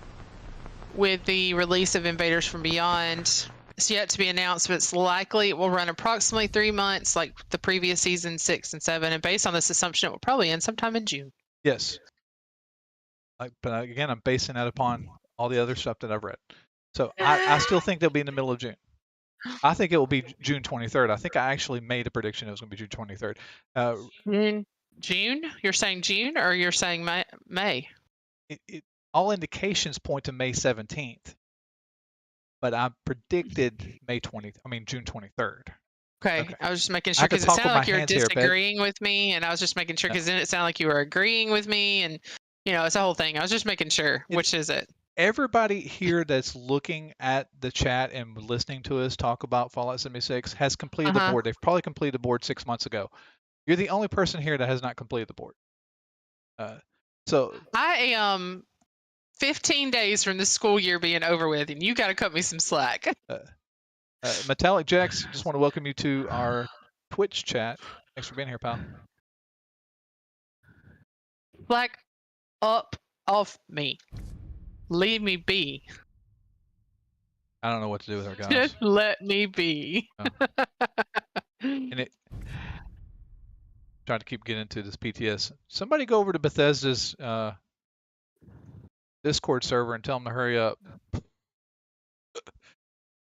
with the release of Invaders from Beyond. It's yet to be announced, but it's likely it will run approximately 3 months like the previous season 6 and 7. And based on this assumption, it will probably end sometime in June. Yes. But again, I'm basing that upon all the other stuff that I've read. So I still think they'll be in the middle of June. I think it will be June 23rd. I think I actually made a prediction it was going to be June 23rd. June? You're saying June or you're saying May? All indications point to May 17th. But I predicted June 23rd. Okay. I was just making sure because it sounded like you were disagreeing with me, and I was just making sure because then it sounded like you were agreeing with me, and it's a whole thing. I was just making sure. Which is it? Everybody here that's looking at the chat and listening to us talk about Fallout 76 has completed the board. They've probably completed the board 6 months ago. You're the only person here that has not completed the board. So I am 15 days from the school year being over with, and you got to cut me some slack. Metallic Jax, just want to welcome you to our Twitch chat. Thanks for being here, pal. Slack up off me. Leave me be. I don't know what to do with our guys. Just let me be. And trying to keep getting into this PTS. Somebody go over to Bethesda's Discord server and tell them to hurry up.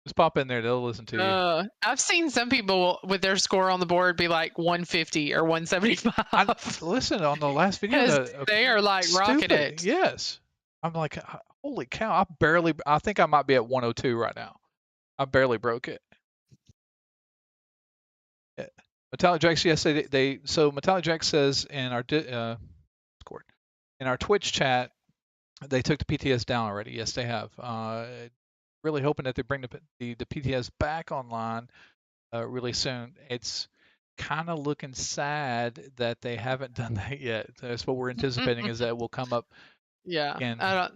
Just pop in there; they'll listen to you. I've seen some people with their score on the board be like 150 or 175. Listen, on the last video, they are like rocking it. Yes, I'm like, holy cow! I think I might be at 102 right now. I barely broke it. Yeah. Metallic Jax, yes, so Metallic Jax says in our Discord, in our Twitch chat, they took the PTS down already. Yes, they have. Really hoping that they bring the PTS back online really soon. It's kind of looking sad that they haven't done that yet. That's what we're anticipating is that it will come up. Yeah, I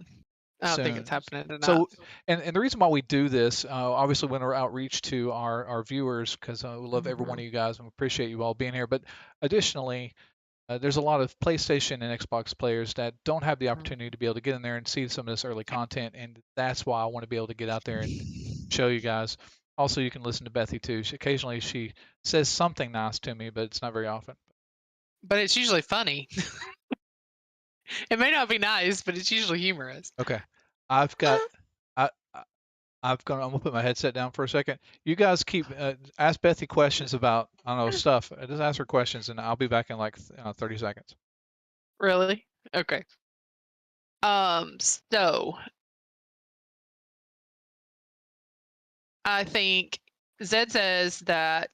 don't think it's happening tonight. So, and the reason why we do this, obviously, when we're outreach to our viewers, because we love every one of you guys and we appreciate you all being here. But additionally, there's a lot of PlayStation and Xbox players that don't have the opportunity to be able to get in there and see some of this early content, and that's why I want to be able to get out there and show you guys. Also, you can listen to Bethy too. Occasionally she says something nice to me, but it's not very often. But it's usually funny. It may not be nice, but it's usually humorous. Okay. I've got I I'm gonna put my headset down for a second. You guys keep ask Bethy questions about I don't know stuff. Just ask her questions, and I'll be back in like 30 seconds. Really? Okay. So I think Zed says that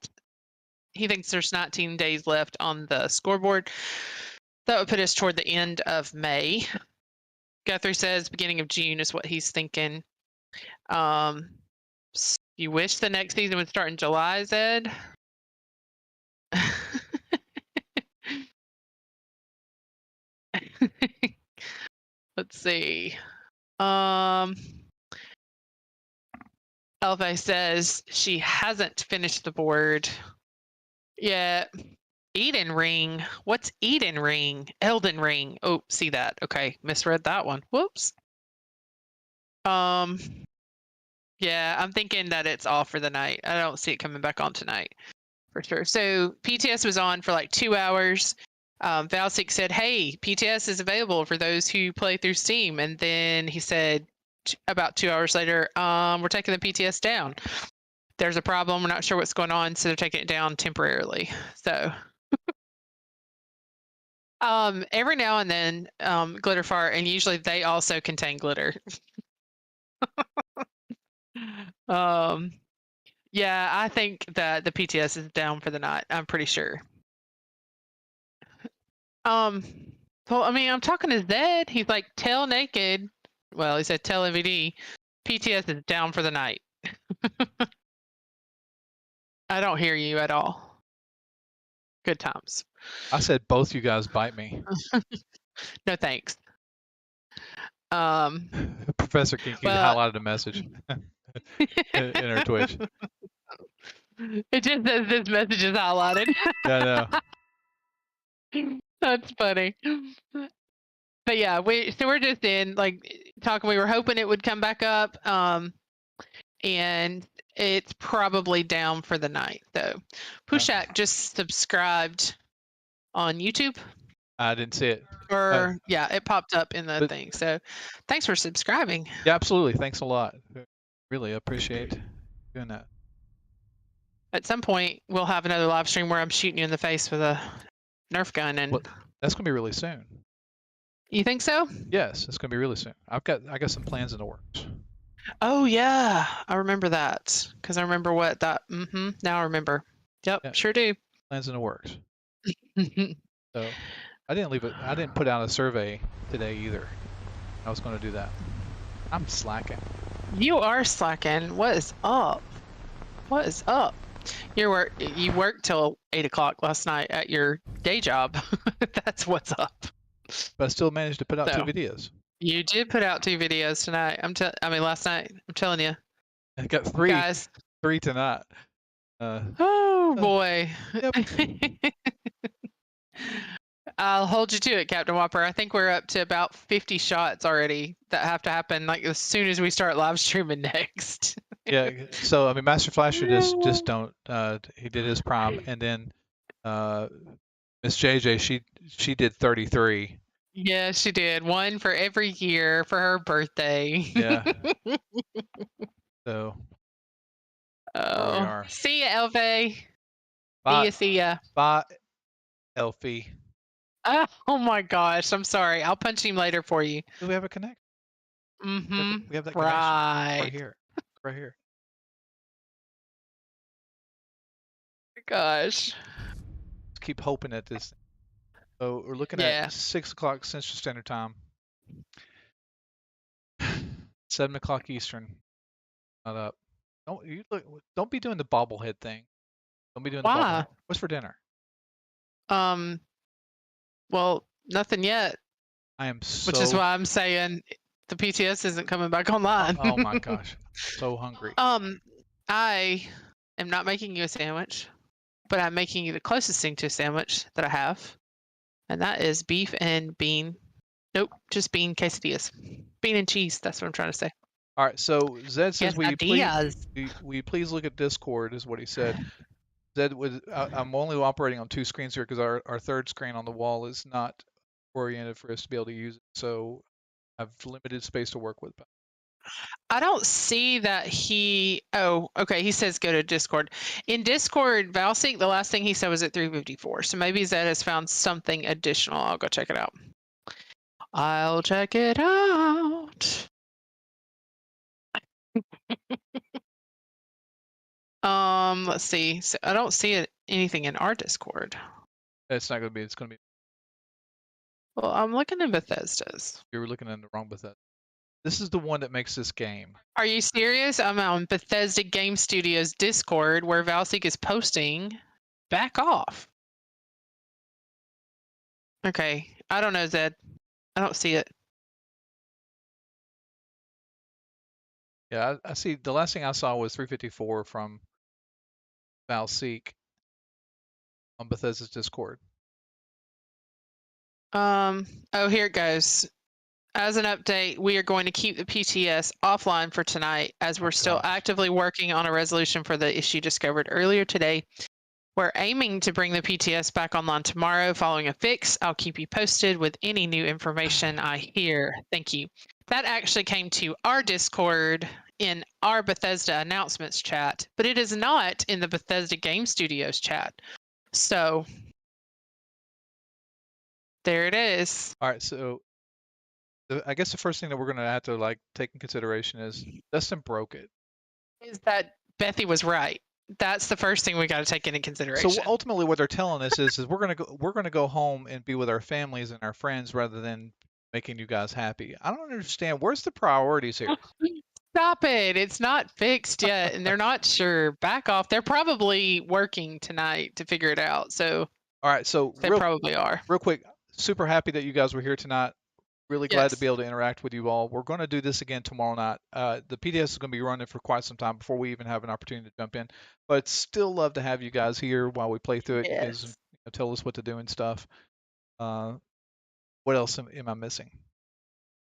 he thinks there's 19 days left on the scoreboard. That would put us toward the end of May. Guthrie says beginning of June is what he's thinking. You wish the next season would start in July, Zed? Let's see. Elve says she hasn't finished the board yet. Eden Ring. What's Eden Ring? Elden Ring. Oh, see that. Okay, misread that one. Whoops. Yeah, I'm thinking that it's off for the night. I don't see it coming back on tonight for sure. So PTS was on for like 2 hours. Valsic said, "Hey, PTS is available for those who play through Steam," and then he said about 2 hours later, "We're taking the PTS down. There's a problem. We're not sure what's going on, so they're taking it down temporarily." So. Every now and then, glitter fart, and usually they also contain glitter. Yeah, I think that the PTS is down for the night. I'm pretty sure. Well, I mean, I'm talking to Zed. He's like, tell naked. Well, he said tell MVD. PTS is down for the night. I don't hear you at all. Good times. I said both you guys bite me. No thanks. Professor Kinky highlighted a message in her Twitch. It just says this message is highlighted. Yeah, I know. That's funny. But yeah, we're just in like talking. We were hoping it would come back up, and it's probably down for the night though. Pushak just subscribed on YouTube. I didn't see it. Or yeah, it popped up in the thing. So thanks for subscribing. Yeah, absolutely. Thanks a lot. Really appreciate doing that. At some point, we'll have another live stream where I'm shooting you in the face with a Nerf gun, and that's gonna be really soon. You think so? Yes, it's gonna be really soon. I got some plans in the works. Oh yeah, I remember that because I remember what that. Now I remember. Yep, yeah. Sure do. Plans in the works. So I didn't put out a survey today either. I was going to do that. I'm slacking. You are slacking. What is up? What is up? You worked till 8 o'clock last night at your day job. That's what's up. But I still managed to put out 2 videos. You did put out 2 videos tonight. Last night. I'm telling you. I got 3. Guys. 3 tonight. Oh boy. Yep. I'll hold you to it, Captain Whopper. I think we're up to about 50 shots already that have to happen like as soon as we start live streaming next. Yeah. So I mean, Master Flasher just don't. He did his prime, and then Miss JJ she did 33. Yeah, she did. One for every year for her birthday. Yeah. So. Oh. See ya, Elfie. Bye. See ya. Bye, Elfie. Oh my gosh, I'm sorry. I'll punch him later for you. Do we have a connect? Mm-hmm. We have that connection right here. Right here. Gosh. Let's keep hoping at this. So we're looking at 6 o'clock Central Standard Time. 7 o'clock Eastern. Not up. Don't be doing the bobblehead thing. Don't be doing the bobblehead. What's for dinner? Well, nothing yet. I am so. Which is why I'm saying the PTS isn't coming back online. Oh my gosh, so hungry. I am not making you a sandwich, but I'm making you the closest thing to a sandwich that I have, and that is beef and bean. Nope, just bean quesadillas. Bean and cheese. That's what I'm trying to say. All right. So Zed says Yes, ideas. we please look at Discord is what he said. Zed I'm only operating on 2 screens here because our third screen on the wall is not oriented for us to be able to use it. So I've limited space to work with. I don't see that he. Oh, okay. He says go to Discord. In Discord, Valseek, the last thing he said was at 354. So maybe Zed has found something additional. I'll go check it out. I'll check it out. Let's see. So I don't see anything in our Discord. It's not going to be. It's going to be. Well, I'm looking in Bethesda's. You were looking in the wrong Bethesda. This is the one that makes this game. Are you serious? I'm on Bethesda Game Studios Discord where Valseek is posting. Back off. Okay. I don't know, Zed. I don't see it. Yeah, I see. The last thing I saw was 354 from Valseek on Bethesda's Discord. Oh, here it goes. As an update, we are going to keep the PTS offline for tonight as we're still actively working on a resolution for the issue discovered earlier today. We're aiming to bring the PTS back online tomorrow following a fix. I'll keep you posted with any new information I hear. Thank you. That actually came to our Discord in our Bethesda announcements chat, but it is not in the Bethesda Game Studios chat. So there it is. All right, so I guess the first thing that we're going to have to take in consideration is Dustin broke it. Is that Bethy was right. That's the first thing we got to take into consideration. So ultimately, what they're telling us is we're gonna go home and be with our families and our friends rather than making you guys happy. I don't understand. Where's the priorities here? Stop it! It's not fixed yet, and they're not sure. Back off. They're probably working tonight to figure it out. So all right, so they probably are. Real quick, super happy that you guys were here tonight. Really glad to be able to interact with you all. We're going to do this again tomorrow night. The PTS is going to be running for quite some time before we even have an opportunity to jump in. But still love to have you guys here while we play through it. Yes. Tell us what to do and stuff. What else am I missing?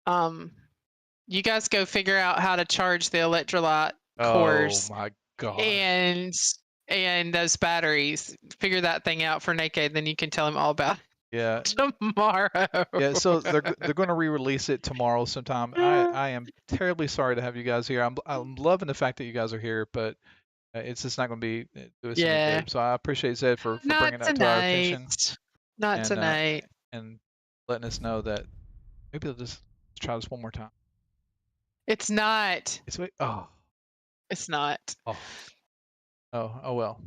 You guys go figure out how to charge the electrolyte cores. Oh my god. And those batteries. Figure that thing out for Naked, then you can tell him all about it. Yeah. Tomorrow. Yeah, so they're going to re-release it tomorrow sometime. I am terribly sorry to have you guys here. I'm loving the fact that you guys are here, but it's just not going to be do us any good. So I appreciate Zed for bringing that to our attention. Not tonight. And letting us know that maybe they'll just try this one more time. It's not. It's not. Oh well.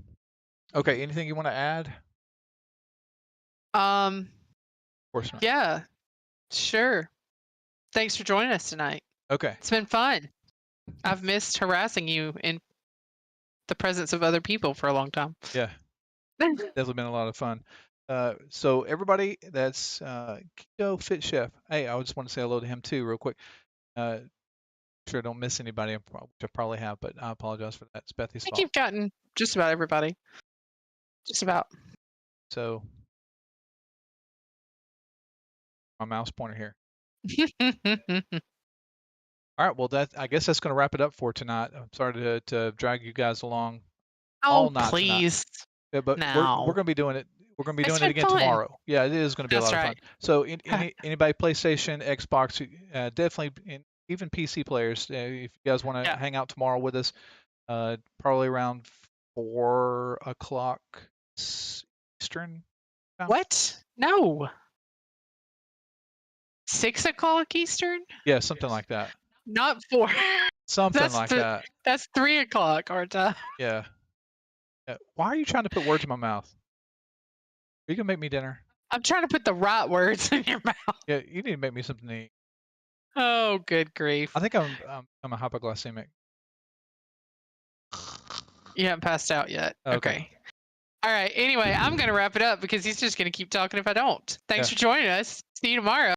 Okay, anything you want to add? Of course not. Yeah, sure. Thanks for joining us tonight. Okay. It's been fun. I've missed harassing you in the presence of other people for a long time. Yeah. Definitely been a lot of fun. So everybody that's Keto Fit Chef. Hey, I just want to say hello to him too, real quick. Sure, don't miss anybody, which I probably have, but I apologize for that. It's Bethy's fault. I think you've gotten just about everybody. Just about. So my mouse pointer here. All right, well, I guess that's going to wrap it up for tonight. I'm sorry to drag you guys along all night please. Yeah, but we're going to be doing it. We're going to be doing it again tomorrow. Yeah, it is going to be a lot of fun. So anybody PlayStation, Xbox, definitely, even PC players, if you guys want to hang out tomorrow with us, probably around 4 o'clock Eastern. What? No. 6 o'clock Eastern? Yeah, something like that. Not 4. Something like that. That's 3 o'clock, Arta. Yeah. Why are you trying to put words in my mouth? Are you gonna make me dinner? I'm trying to put the right words in your mouth. Yeah, you need to make me something to eat. Oh, good grief! I think I'm a hypoglycemic. You haven't passed out yet. Okay. All right. Anyway, I'm gonna wrap it up because he's just gonna keep talking if I don't. Thanks for joining us. See you tomorrow.